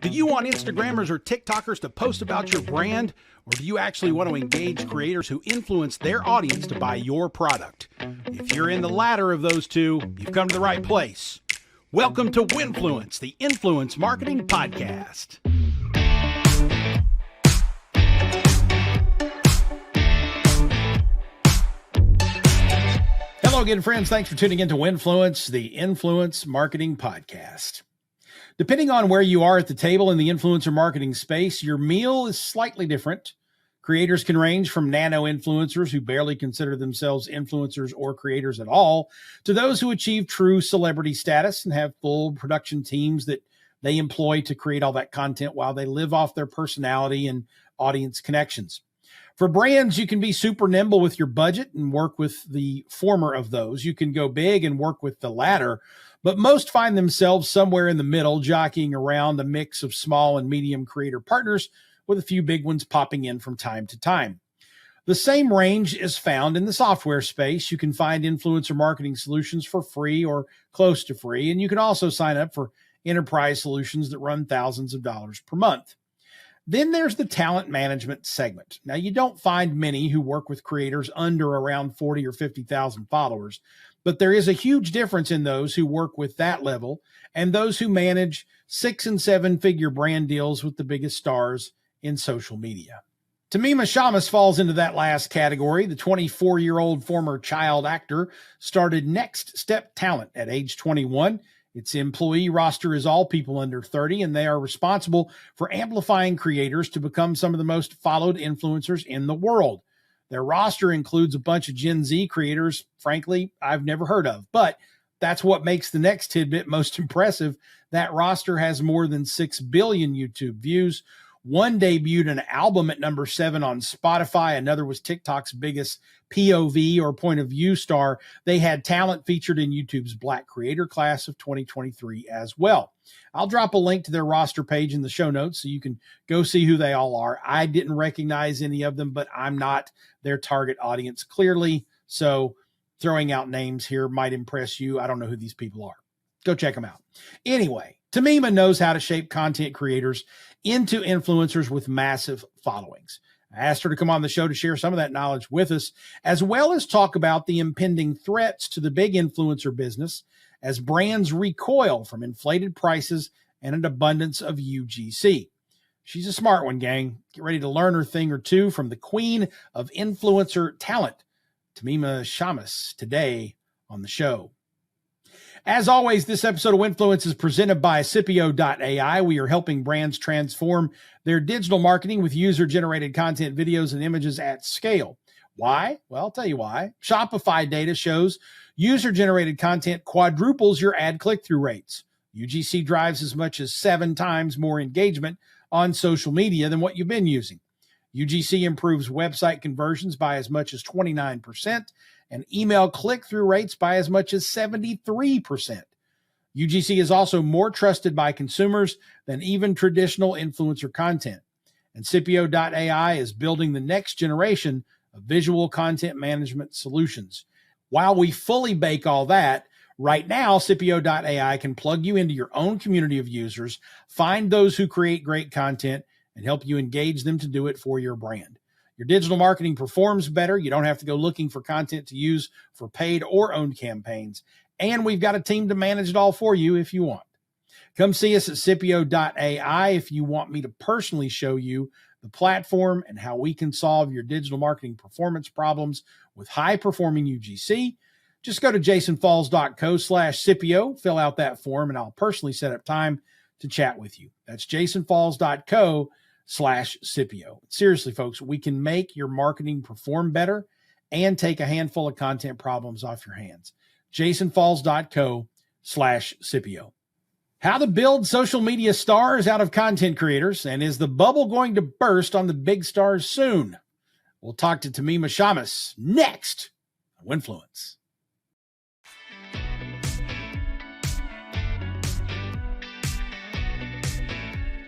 Do you want Instagrammers or TikTokers to post about your brand? Or do you actually want to engage creators who influence their audience to buy your product? If you're in the latter of those two, you've come to the right place. Welcome to Winfluence, the Influence Marketing Podcast. Hello again, friends. Thanks for tuning in to Winfluence, the Influence Marketing Podcast. Depending on where you are at the table in the influencer marketing space, your meal is slightly different. Creators can range from nano-influencers who barely consider themselves influencers or creators at all, to those who achieve true celebrity status and have full production teams that they employ to create all that content while they live off their personality and audience connections. For brands, you can be super nimble with your budget and work with the former of those. You can go big and work with the latter, but most find themselves somewhere in the middle, jockeying around a mix of small and medium creator partners, with a few big ones popping in from time to time. The same range is found in the software space. You can find influencer marketing solutions for free or close to free, and you can also sign up for enterprise solutions that run thousands of dollars per month. Then there's the talent management segment. Now, you don't find many who work with creators under around 40 or 50,000 followers, but there is a huge difference in those who work with that level and those who manage 6- and 7-figure brand deals with the biggest stars in social media. Tamima Shamas falls into that last category. The 24-year-old former child actor started Next Step Talent at age 21. Its employee roster is all people under 30, and they are responsible for amplifying creators to become some of the most followed influencers in the world. Their roster includes a bunch of Gen Z creators, frankly, I've never heard of, but that's what makes the next tidbit most impressive. That roster has more than 6 billion YouTube views. One debuted an album at number 7 on Spotify. Another was TikTok's biggest POV or point of view star. They had talent featured in YouTube's Black Creator Class of 2023 as well. I'll drop a link to their roster page in the show notes so you can go see who they all are. I didn't recognize any of them, but I'm not their target audience clearly. So throwing out names here might impress you. I don't know who these people are. Go check them out. Anyway, Tamima knows how to shape content creators into influencers with massive followings. I asked her to come on the show to share some of that knowledge with us, as well as talk about the impending threats to the big influencer business as brands recoil from inflated prices and an abundance of UGC. She's a smart one, gang. Get ready to learn her thing or two from the queen of influencer talent, Tamima Shamas, today on the show. As always, this episode of Winfluence is presented by Scipio.ai. We are helping brands transform their digital marketing with user-generated content, videos, and images at scale. Why? Well, I'll tell you why. Shopify data shows user-generated content quadruples your ad click-through rates. UGC drives as much as 7 times more engagement on social media than what you've been using. UGC improves website conversions by as much as 29%. And email click-through rates by as much as 73%. UGC is also more trusted by consumers than even traditional influencer content. And Scipio.ai is building the next generation of visual content management solutions. While we fully bake all that, right now, Scipio.ai can plug you into your own community of users, find those who create great content, and help you engage them to do it for your brand. Your digital marketing performs better. You don't have to go looking for content to use for paid or owned campaigns. And we've got a team to manage it all for you if you want. Come see us at Scipio.ai if you want me to personally show you the platform and how we can solve your digital marketing performance problems with high-performing UGC. Just go to jasonfalls.co/Scipio, fill out that form, and I'll personally set up time to chat with you. That's jasonfalls.co/Scipio. Seriously, folks, we can make your marketing perform better and take a handful of content problems off your hands. jasonfalls.co/Scipio. How to build social media stars out of content creators, and is the bubble going to burst on the big stars soon? We'll talk to Tamima Shamas next on Winfluence.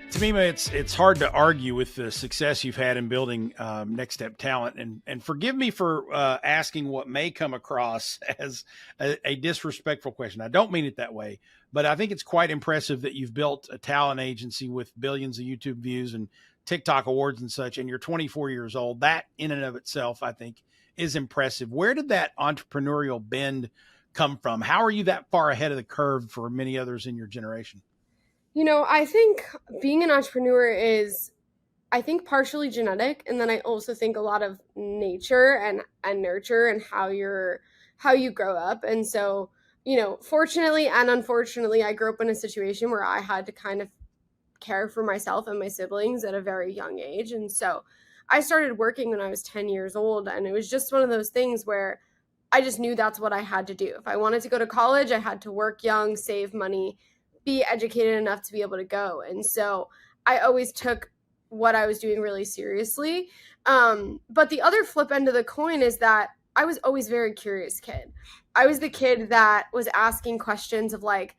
Tamima, it's hard to argue with the success you've had in building Next Step Talent, and forgive me for asking what may come across as a disrespectful question. I don't mean it that way, but I think it's quite impressive that you've built a talent agency with billions of YouTube views and TikTok awards and such, and you're 24 years old. That in and of itself, I think, is impressive. Where did that entrepreneurial bend come from? How are you that far ahead of the curve for many others in your generation? I think being an entrepreneur is, I think, partially genetic, and then I also think a lot of nature and nurture and how you grow up. And so, fortunately and unfortunately, I grew up in a situation where I had to kind of care for myself and my siblings at a very young age. And so I started working when I was 10 years old, and it was just one of those things where I just knew that's what I had to do. If I wanted to go to college, I had to work young, save money, be educated enough to be able to go. And so I always took what I was doing really seriously. But the other flip end of the coin is that I was always a very curious kid. I was the kid that was asking questions of like,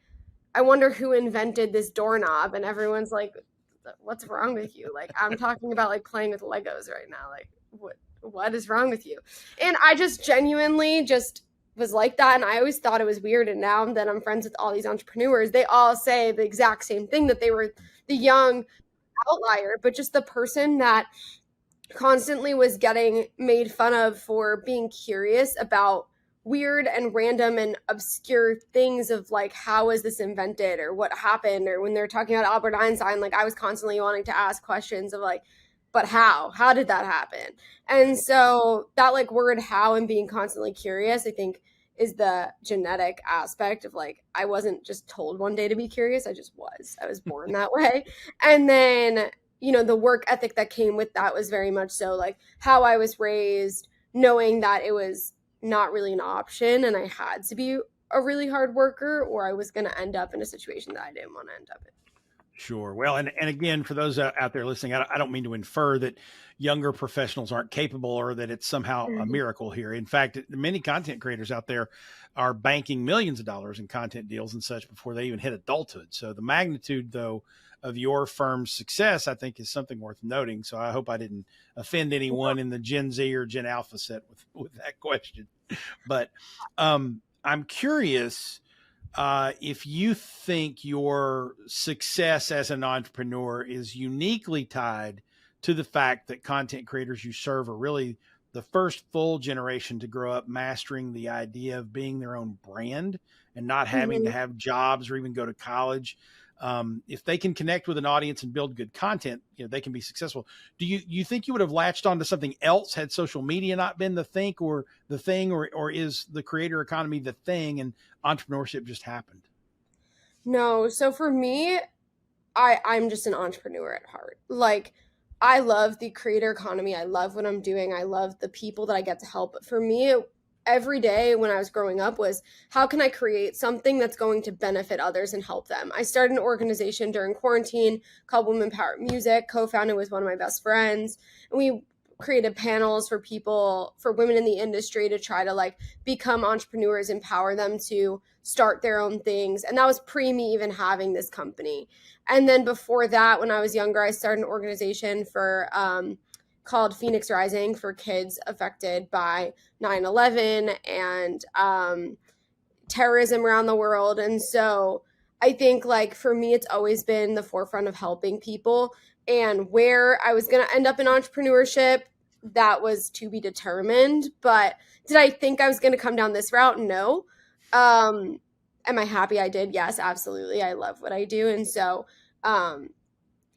I wonder who invented this doorknob, and everyone's like, what's wrong with you? Like, I'm talking about like playing with Legos right now. Like, what is wrong with you? And I just genuinely just was like that, and I always thought it was weird. And now that I'm friends with all these entrepreneurs, they all say the exact same thing, that they were the young outlier, but just the person that constantly was getting made fun of for being curious about weird and random and obscure things of like, how was this invented or what happened? Or when they're talking about Albert Einstein, like I was constantly wanting to ask questions of like, but how did that happen? And so that like word how and being constantly curious, I think, is the genetic aspect of like, I wasn't just told one day to be curious. I was born that way. And then, the work ethic that came with that was very much so like how I was raised, knowing that it was not really an option and I had to be a really hard worker, or I was going to end up in a situation that I didn't want to end up in. Sure. Well, and again, for those out there listening, I don't mean to infer that younger professionals aren't capable or that it's somehow a Mhm. miracle here. In fact, many content creators out there are banking millions of dollars in content deals and such before they even hit adulthood. So the magnitude, though, of your firm's success, I think, is something worth noting. So I hope I didn't offend anyone in the Gen Z or Gen Alpha set with that question. But I'm curious if you think your success as an entrepreneur is uniquely tied to the fact that content creators you serve are really the first full generation to grow up mastering the idea of being their own brand and not having to Mhm. have jobs or even go to college. If they can connect with an audience and build good content, they can be successful. Do you think you would have latched onto something else had social media not been the thing, or is the creator economy the thing and entrepreneurship just happened? No, so for me, I'm just an entrepreneur at heart. Like, I love the creator economy. I love what I'm doing. I love the people that I get to help. But for me, every day when I was growing up was, how can I create something that's going to benefit others and help them? I started an organization during quarantine called Women Power Music, co-founded with one of my best friends. And we created panels for people, for women in the industry, to try to like become entrepreneurs, empower them to start their own things. And that was pre me even having this company. And then before that, when I was younger, I started an organization called Phoenix Rising for kids affected by 9/11 and terrorism around the world. And so I think, like, for me, it's always been the forefront of helping people. And where I was going to end up in entrepreneurship, that was to be determined. But did I think I was going to come down this route? No. Um, am I happy I did? Yes, absolutely. I love what I do. And so, um,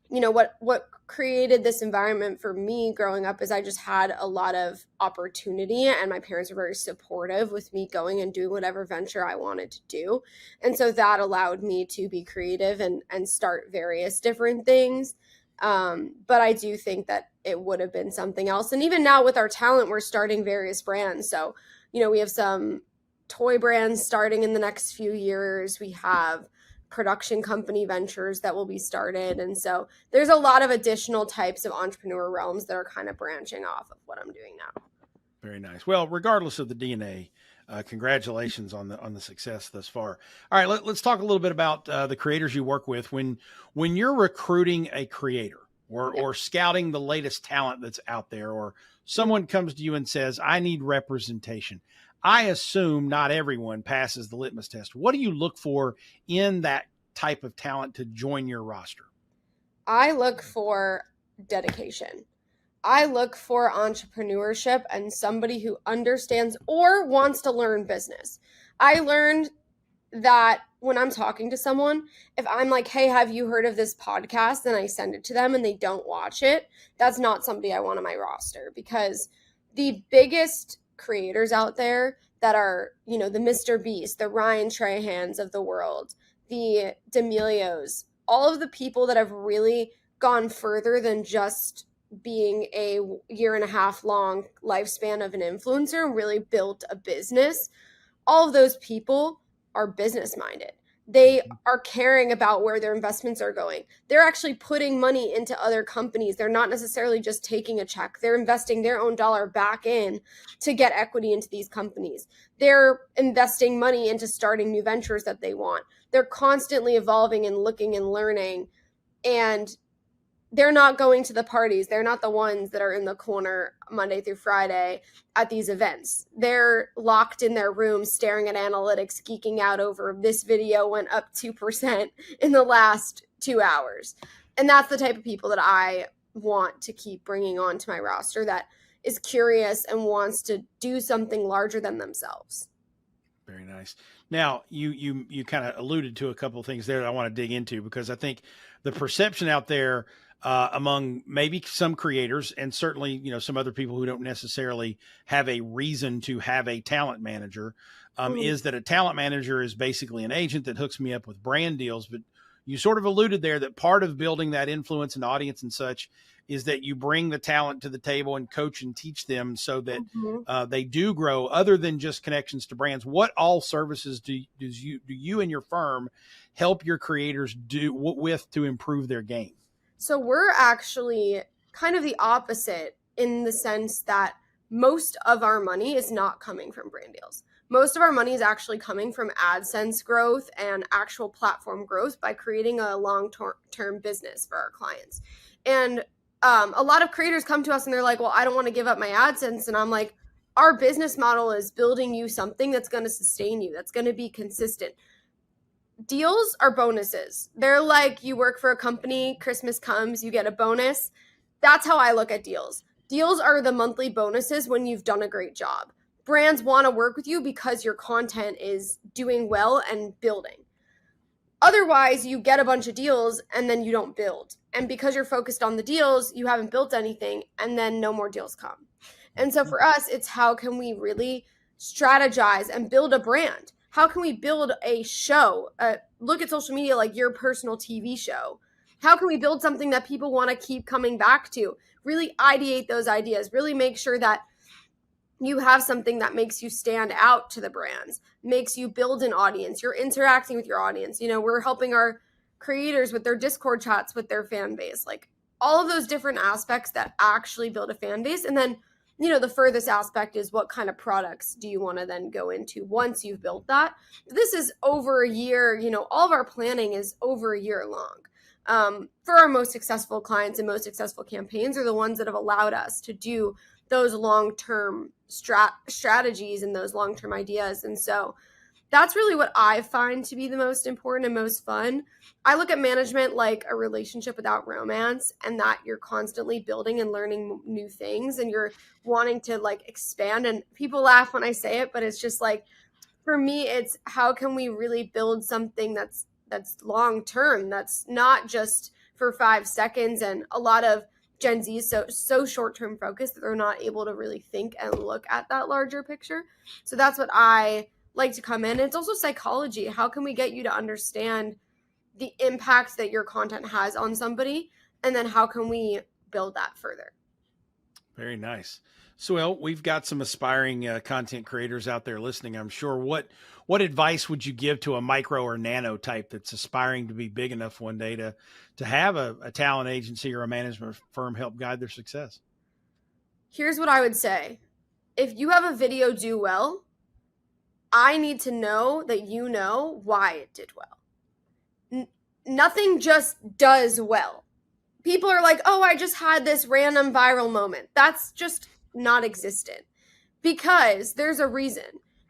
what created this environment for me growing up is I just had a lot of opportunity, and my parents were very supportive with me going and doing whatever venture I wanted to do. And so that allowed me to be creative and start various different things. But I do think that it would have been something else. And even now with our talent, we're starting various brands. So, we have some toy brands starting in the next few years. We have production company ventures that will be started. And so there's a lot of additional types of entrepreneur realms that are kind of branching off of what I'm doing now. Very nice. Well, regardless of the DNA, Congratulations on the success thus far. All right, let's talk a little bit about the creators you work with. When you're recruiting a creator Yep. or scouting the latest talent that's out there, or Mm. someone comes to you and says, "I need representation." I assume not everyone passes the litmus test. What do you look for in that type of talent to join your roster? I look for dedication. I look for entrepreneurship and somebody who understands or wants to learn business. I learned that when I'm talking to someone, if I'm like, hey, have you heard of this podcast? And I send it to them and they don't watch it, that's not somebody I want on my roster, because the biggest creators out there that are, the Mr. Beast, the Ryan Trahans of the world, the D'Amelios, all of the people that have really gone further than just being a year and a half long lifespan of an influencer and really built a business, all of those people are business minded. They are caring about where their investments are going. They're actually putting money into other companies. They're not necessarily just taking a check. They're investing their own dollar back in to get equity into these companies. They're investing money into starting new ventures that they want. They're constantly evolving and looking and learning. And they're not going to the parties. They're not the ones that are in the corner Monday through Friday at these events. They're locked in their room staring at analytics, geeking out over this video went up 2% in the last 2 hours. And that's the type of people that I want to keep bringing onto my roster, that is curious and wants to do something larger than themselves. Very nice. Now, you kind of alluded to a couple of things there that I want to dig into, because I think the perception out there among maybe some creators, and certainly some other people who don't necessarily have a reason to have a talent manager, is that a talent manager is basically an agent that hooks me up with brand deals. But you sort of alluded there that part of building that influence and audience and such is that you bring the talent to the table and coach and teach them so that they do grow, other than just connections to brands. What all services do you and your firm help your creators do with to improve their game? So we're actually kind of the opposite, in the sense that most of our money is not coming from brand deals. Most of our money is actually coming from AdSense growth and actual platform growth by creating a long-term business for our clients. And a lot of creators come to us and they're like, well, I don't want to give up my AdSense. And I'm like, our business model is building you something that's going to sustain you, that's going to be consistent. Deals are bonuses. They're like, you work for a company, Christmas comes, you get a bonus. That's how I look at deals. Deals are the monthly bonuses when you've done a great job. Brands want to work with you because your content is doing well and building. Otherwise, you get a bunch of deals and then you don't build. And because you're focused on the deals, you haven't built anything, and then no more deals come. And so for us, it's how can we really strategize and build a brand? How can we build a show? Look at social media like your personal TV show. How can we build something that people want to keep coming back to? Really ideate those ideas. Really make sure that you have something that makes you stand out to the brands, makes you build an audience. You're interacting with your audience. We're helping our creators with their Discord chats with their fan base, like all of those different aspects that actually build a fan base. And then, the furthest aspect is what kind of products do you want to then go into once you've built that. This is over a year, all of our planning is over a year long. For our most successful clients and most successful campaigns are the ones that have allowed us to do those long-term strategies and those long-term ideas. And so that's really what I find to be the most important and most fun. I look at management like a relationship without romance, and that you're constantly building and learning new things, and you're wanting to expand. And people laugh when I say it, but it's just like, for me, it's how can we really build something that's long-term, that's not just for 5 seconds. And a lot of Gen Z is so short-term focused that they're not able to really think and look at that larger picture. So that's what I like to come in. It's also psychology. How can we get you to understand the impact that your content has on somebody? And then how can we build that further? Very nice. So, well, we've got some aspiring content creators out there listening, I'm sure. What advice would you give to a micro or nano type that's aspiring to be big enough one day to have a talent agency or a management firm help guide their success? Here's what I would say. If you have a video do well, I need to know that you know why it did well. Nothing just does well. People are like, oh, I just had this random viral moment. That's just not existent, because there's a reason.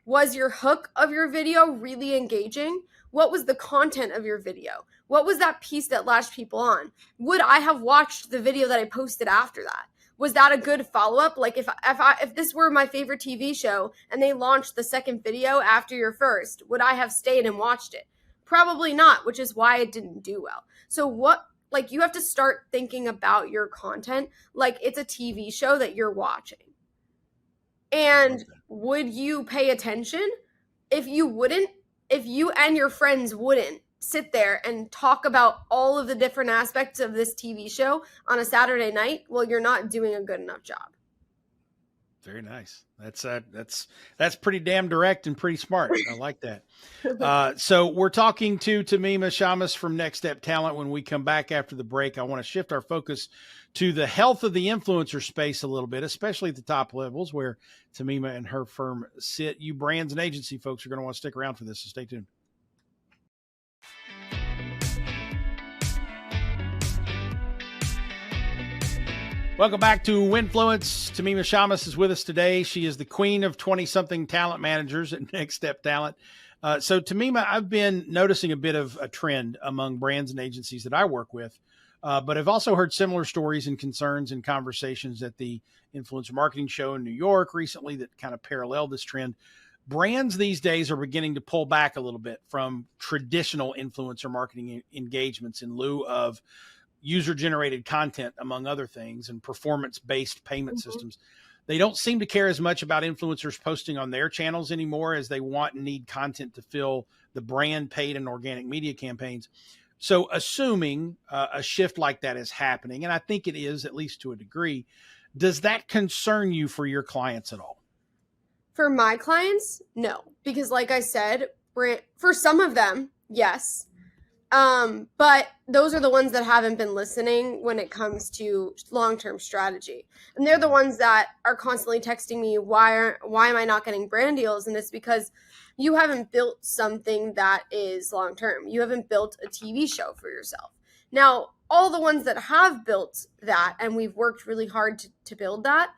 Was your hook of your video really engaging? What was the content of your video? What was that piece that latched people on? Would I have watched the video that I posted after that? Was that a good follow-up? Like if this were my favorite TV show and they launched the second video after your first, would I have stayed and watched it? Probably not, which is why it didn't do well. So like you have to start thinking about your content like it's a TV show that you're watching. And would you pay attention? If you and your friends wouldn't sit there and talk about all of the different aspects of this TV show on a Saturday night, well, you're not doing a good enough job. Very nice. That's pretty damn direct and pretty smart. I like that. So we're talking to Tamima Shamus from Next Step Talent. When we come back after the break, I want to shift our focus to the health of the influencer space a little bit, especially at the top levels where Tamima and her firm sit. You brands and agency folks are going to want to stick around for this, so stay tuned. Welcome back to Winfluence. Tamima Shamus is with us today. She is the queen of 20-something talent managers at Next Step Talent. So Tamima, I've been noticing a bit of a trend among brands and agencies that I work with, but I've also heard similar stories and concerns and conversations at the Influencer Marketing Show in New York recently that kind of parallel this trend. Brands these days are beginning to pull back a little bit from traditional influencer marketing engagements in lieu of user-generated content, among other things, and performance-based payment systems. They don't seem to care as much about influencers posting on their channels anymore, as they want and need content to fill the brand paid and organic media campaigns. So assuming a shift like that is happening, and I think it is, at least to a degree, does that concern you for your clients at all? For my clients, no. Because like I said, for some of them, yes. But those are the ones that haven't been listening when it comes to long-term strategy. And they're the ones that are constantly texting me, why am I not getting brand deals? And it's because you haven't built something that is long-term. You haven't built a TV show for yourself. Now, all the ones that have built that, and we've worked really hard to build that,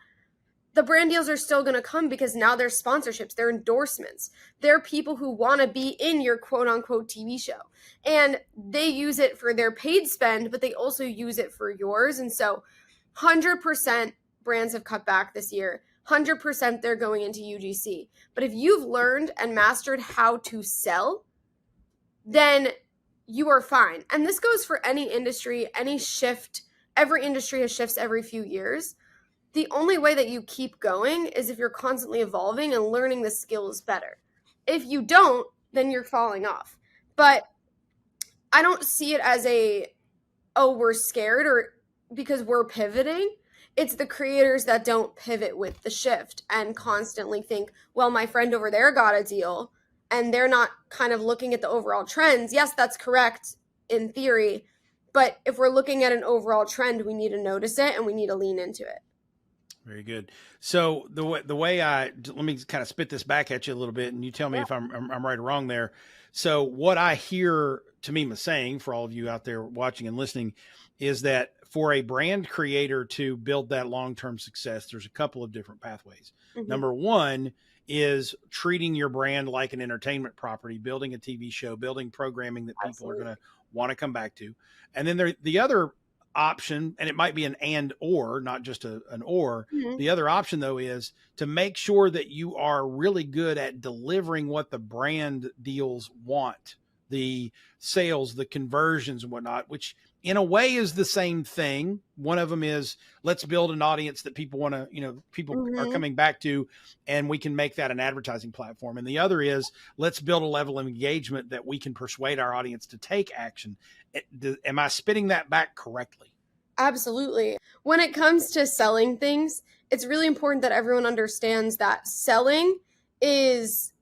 the brand deals are still going to come because now they're sponsorships, they're endorsements. They're people who want to be in your quote unquote TV show. And they use it for their paid spend, but they also use it for yours. And so 100% brands have cut back this year. 100% they're going into UGC. But if you've learned and mastered how to sell, then you are fine. And this goes for any industry, any shift. Every industry has shifts every few years. The only way that you keep going is if you're constantly evolving and learning the skills better. If you don't, then you're falling off. But I don't see it as we're scared or because we're pivoting. It's the creators that don't pivot with the shift and constantly think, well, my friend over there got a deal, and they're not kind of looking at the overall trends. Yes, that's correct in theory, but if we're looking at an overall trend, we need to notice it and we need to lean into it. Very good. So the way let me kind of spit this back at you a little bit, and you tell me if I'm right or wrong there. So what I hear Tamima saying, for all of you out there watching and listening, is that for a brand creator to build that long-term success, there's a couple of different pathways. Mm-hmm. Number one is treating your brand like an entertainment property, building a TV show, building programming that people are going to want to come back to. And then the other option, and it might be an and or, not just an or. Mm-hmm. The other option, though, is to make sure that you are really good at delivering what the brand deals want, the sales, the conversions and whatnot, which in a way is the same thing. One of them is, let's build an audience that people want to, people mm-hmm. are coming back to, and we can make that an advertising platform. And the other is, let's build a level of engagement that we can persuade our audience to take action. Am I spitting that back correctly? Absolutely. When it comes to selling things, it's really important that everyone understands that selling is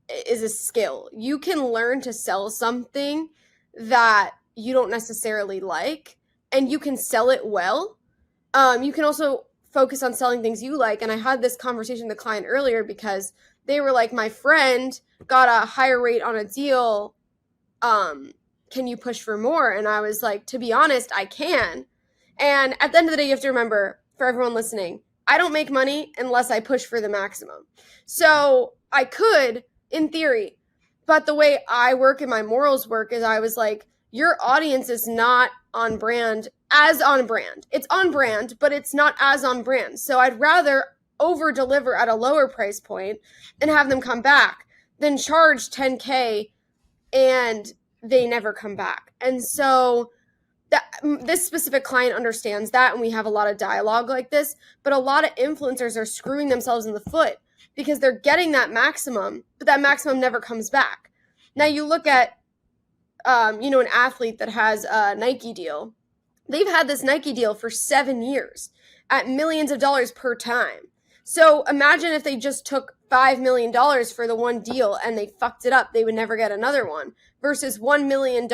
a skill. You can learn to sell something that you don't necessarily like, and you can sell it well. You can also focus on selling things you like. And I had this conversation with the client earlier because they were like, my friend got a higher rate on a deal. Can you push for more? And I was like, to be honest, I can. And at the end of the day, you have to remember, for everyone listening, I don't make money unless I push for the maximum. So I could, in theory, but the way I work and my morals work is I was like, your audience is not on brand as on brand. It's on brand, but it's not as on brand. So I'd rather over deliver at a lower price point and have them come back than charge 10K and they never come back. And so this specific client understands that, and we have a lot of dialogue like this, but a lot of influencers are screwing themselves in the foot because they're getting that maximum, but that maximum never comes back. Now you look at, an athlete that has a Nike deal. They've had this Nike deal for 7 years at millions of dollars per time. So imagine if they just took $5 million for the one deal and they fucked it up, they would never get another one, versus $1 million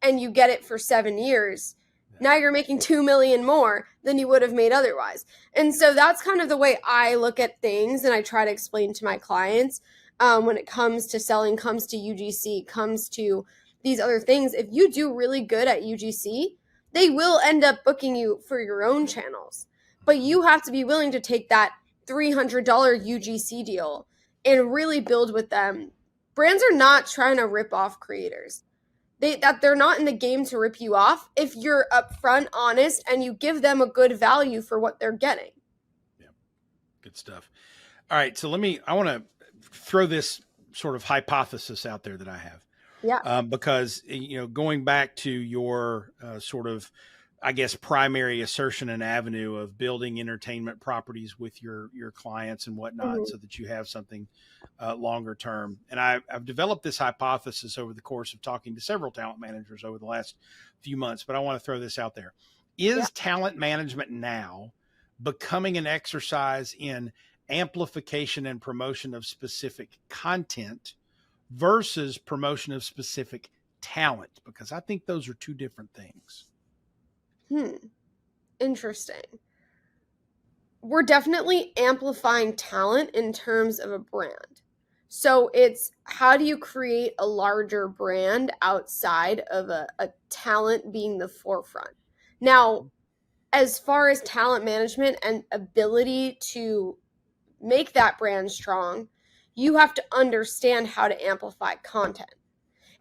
and you get it for 7 years. Now you're making 2 million more than you would have made otherwise. And so that's kind of the way I look at things, and I try to explain to my clients when it comes to selling, comes to UGC, comes to these other things. If you do really good at UGC, they will end up booking you for your own channels. But you have to be willing to take that $300 UGC deal and really build with them. Brands are not trying to rip off creators. They're not in the game to rip you off if you're upfront, honest, and you give them a good value for what they're getting. Yeah, good stuff. All right, so I want to throw this sort of hypothesis out there that I have. Yeah. Because, going back to your sort of, I guess, primary assertion and avenue of building entertainment properties with your clients and whatnot, so that you have something longer term. And I've developed this hypothesis over the course of talking to several talent managers over the last few months, but I want to throw this out there. Is talent management now becoming an exercise in amplification and promotion of specific content versus promotion of specific talent? Because I think those are two different things. Interesting. We're definitely amplifying talent in terms of a brand. So it's, how do you create a larger brand outside of a talent being the forefront? Now, as far as talent management and ability to make that brand strong, you have to understand how to amplify content.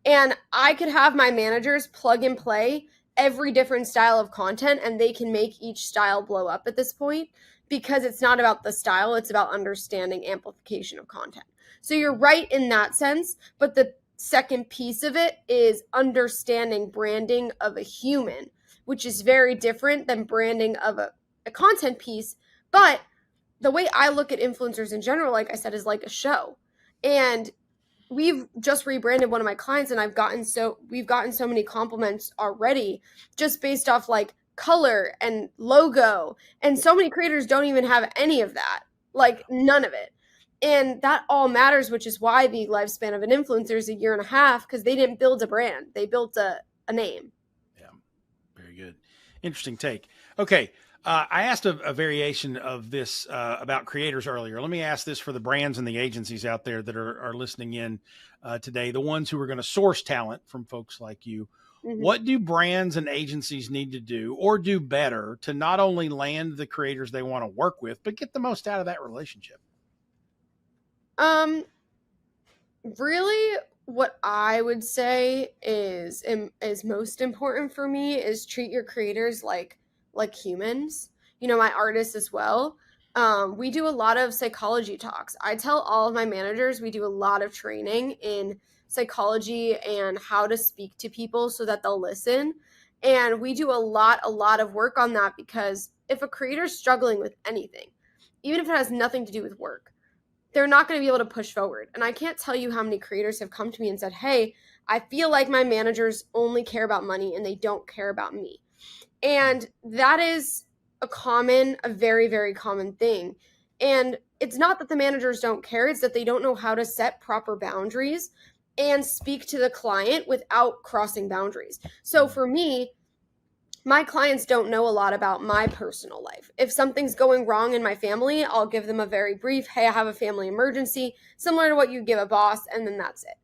And I could have my managers plug and play every different style of content, and they can make each style blow up at this point, because it's not about the style, it's about understanding amplification of content. So you're right in that sense, but the second piece of it is understanding branding of a human, which is very different than branding of a content piece. But the way I look at influencers in general, like I said, is like a show. And we've just rebranded one of my clients, and we've gotten so many compliments already just based off like color and logo. And so many creators don't even have any of that, like none of it. And that all matters, which is why the lifespan of an influencer is 1.5 years, because they didn't build a brand. They built a name. Yeah. Very good. Interesting take. Okay. I asked a variation of this about creators earlier. Let me ask this for the brands and the agencies out there that are listening in today, the ones who are going to source talent from folks like you. Mm-hmm. What do brands and agencies need to do or do better to not only land the creators they want to work with, but get the most out of that relationship? Really, what I would say is most important for me is treat your creators like humans, my artists as well. We do a lot of psychology talks. I tell all of my managers, we do a lot of training in psychology and how to speak to people so that they'll listen. And we do a lot of work on that, because if a creator's struggling with anything, even if it has nothing to do with work, they're not going to be able to push forward. And I can't tell you how many creators have come to me and said, hey, I feel like my managers only care about money and they don't care about me. And that is a very, very common thing. And it's not that the managers don't care, it's that they don't know how to set proper boundaries and speak to the client without crossing boundaries. So for me, my clients don't know a lot about my personal life. If something's going wrong in my family, I'll give them a very brief, hey, I have a family emergency, similar to what you give a boss, and then that's it.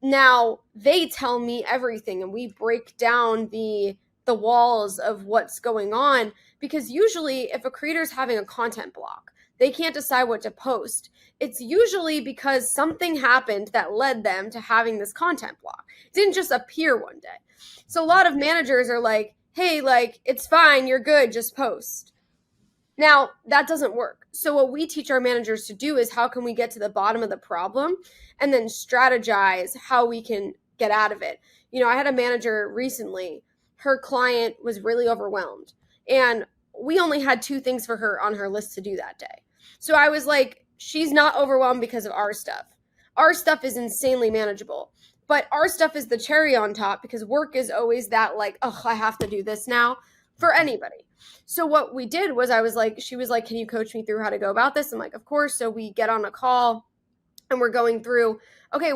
Now, they tell me everything, and we break down the walls of what's going on, because usually if a creator's having a content block, they can't decide what to post. It's usually because something happened that led them to having this content block. It didn't just appear one day. So a lot of managers are like, hey, like, it's fine, you're good, just post. Now, that doesn't work. So what we teach our managers to do is how can we get to the bottom of the problem and then strategize how we can get out of it. You know, I had a manager recently, her client was really overwhelmed, and we only had 2 things for her on her list to do that day. So I was like, she's not overwhelmed because of our stuff. Our stuff is insanely manageable. But our stuff is the cherry on top, because work is always that, like, oh, I have to do this now, for anybody. So what we did was, she was like, can you coach me through how to go about this? I'm like, of course. So we get on a call and we're going through, okay,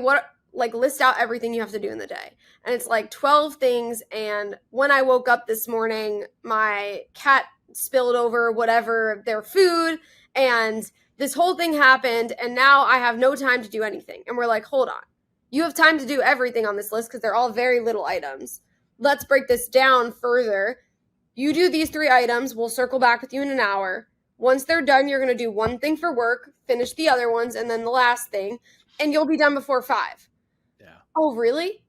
list out everything you have to do in the day. And it's like 12 things. And when I woke up this morning, my cat spilled over whatever their food, and this whole thing happened. And now I have no time to do anything. And we're like, hold on. You have time to do everything on this list because they're all very little items. Let's break this down further. You do these 3 items. We'll circle back with you in an hour. Once they're done, you're going to do 1 thing for work, finish the other ones, and then the last thing, and you'll be done before 5. Yeah. Oh, really?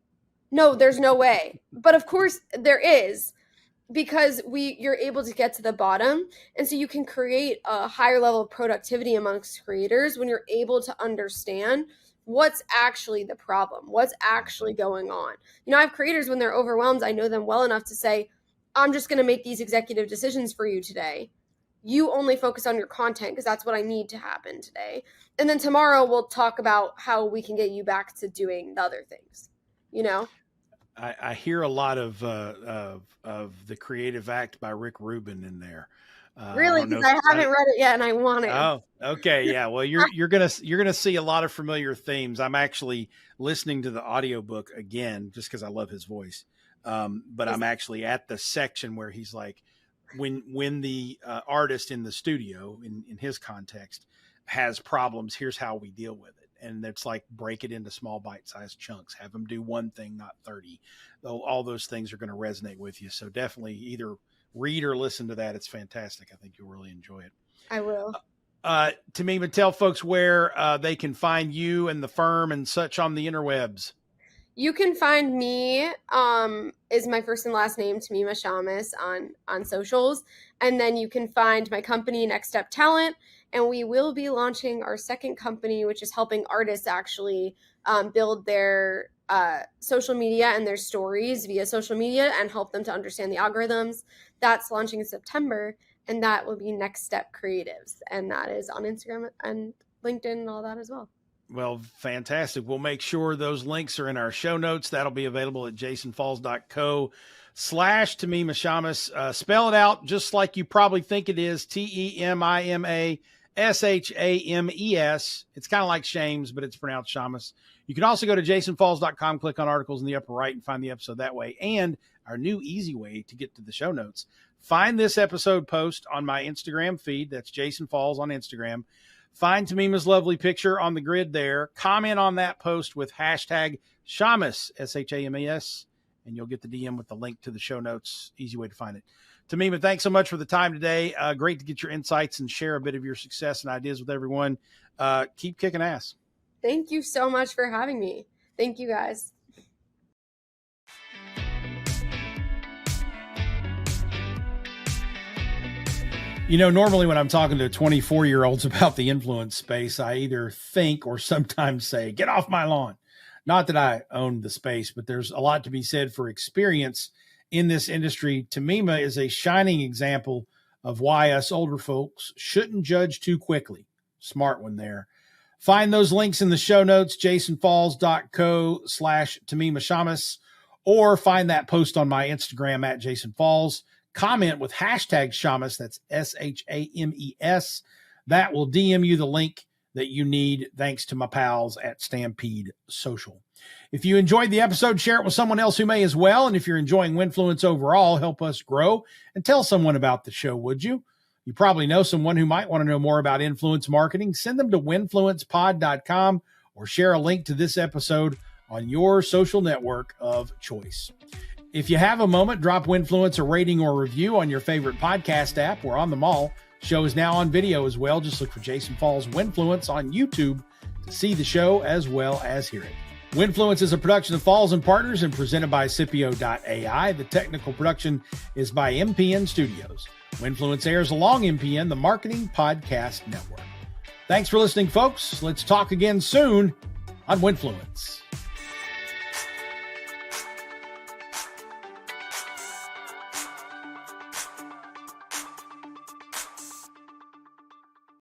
No, there's no way. But of course there is, because you're able to get to the bottom. And so you can create a higher level of productivity amongst creators when you're able to understand what's actually the problem, what's actually going on. You know, I have creators, when they're overwhelmed, I know them well enough to say, I'm just going to make these executive decisions for you today. You only focus on your content because that's what I need to happen today. And then tomorrow we'll talk about how we can get you back to doing the other things, you know? I hear a lot of the Creative Act by Rick Rubin in there. Really? Because I haven't read it yet and I want it. Oh, okay. Yeah. Well, you're going to see a lot of familiar themes. I'm actually listening to the audiobook again, just because I love his voice. But I'm actually at the section where he's like, when the artist in the studio, in his context, has problems, here's how we deal with it. And it's like, break it into small bite-sized chunks, have them do 1 thing, not 30. All those things are going to resonate with you. So definitely either read or listen to that. It's fantastic. I think you'll really enjoy it. I will. Tamima, tell folks where they can find you and the firm and such on the interwebs. You can find me, is my first and last name, Tamima Shamus, on socials. And then you can find my company, Next Step Talent. And we will be launching our second company, which is helping artists actually build their social media and their stories via social media and help them to understand the algorithms. That's launching in September. And that will be Next Step Creatives. And that is on Instagram and LinkedIn and all that as well. Well, fantastic. We'll make sure those links are in our show notes. That'll be available at jasonfalls.co/Tamima Shamus. Spell it out just like you probably think it is. TEMIMASHAMES. It's kind of like Shames, but it's pronounced Shamus. You can also go to jasonfalls.com, click on articles in the upper right, and find the episode that way. And our new easy way to get to the show notes. Find this episode post on my Instagram feed. That's Jason Falls on Instagram. Find Tamima's lovely picture on the grid there. Comment on that post with hashtag Shamus, SHAMAS, and you'll get the DM with the link to the show notes. Easy way to find it. Tamima, thanks so much for the time today. Great to get your insights and share a bit of your success and ideas with everyone. Keep kicking ass. Thank you so much for having me. Thank you, guys. You know, normally when I'm talking to 24-year-olds about the influence space, I either think or sometimes say, get off my lawn. Not that I own the space, but there's a lot to be said for experience in this industry. Tamima is a shining example of why us older folks shouldn't judge too quickly. Smart one there. Find those links in the show notes, jasonfalls.co/Tamima Shamus, or find that post on my Instagram at Jason Falls. Comment with hashtag Shamus, that's SHAMES. That will DM you the link that you need, thanks to my pals at Stampede Social. If you enjoyed the episode, share it with someone else who may as well. And if you're enjoying Winfluence overall, help us grow and tell someone about the show, would you? You probably know someone who might want to know more about influence marketing. Send them to winfluencepod.com or share a link to this episode on your social network of choice. If you have a moment, drop Winfluence a rating or review on your favorite podcast app. We're on them all. Show is now on video as well. Just look for Jason Falls Winfluence on YouTube to see the show as well as hear it. Winfluence is a production of Falls and Partners and presented by Scipio.ai. The technical production is by MPN Studios. Winfluence airs along MPN, the Marketing Podcast Network. Thanks for listening, folks. Let's talk again soon on Winfluence.